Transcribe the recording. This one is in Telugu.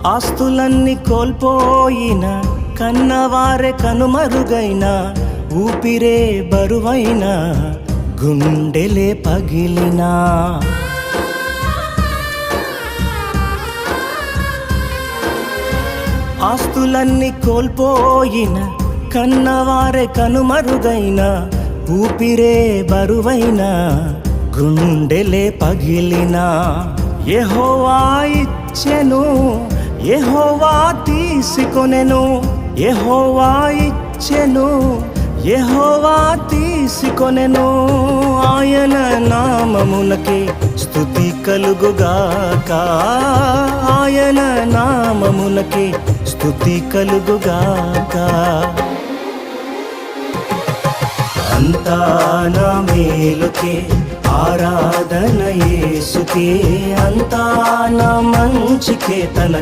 ఆస్తులన్నీ కోల్పోయిన, కన్నవారే కనుమరుగైన, ఊపిరే బరువైన, గుండెలే పగిలినా, ఆస్తులన్నీ కోల్పోయిన, కన్నవారే కనుమరుగైన, ఊపిరే బరువైన, గుండెలే పగిలినా, యెహోవా ఇచ్చెను, యెహోవా తీసుకొనెను, యెహోవా ఇచ్చెను, యెహోవా తీసుకొనెను. ఆయన నామమునకే స్తుతి కలుగుగాక, ఆయన నామమునకే స్తుతి కలుగుగాక. అంతా నా మేలుకే ఆరాధన యేసుకే, అంతా నా మంచికే తన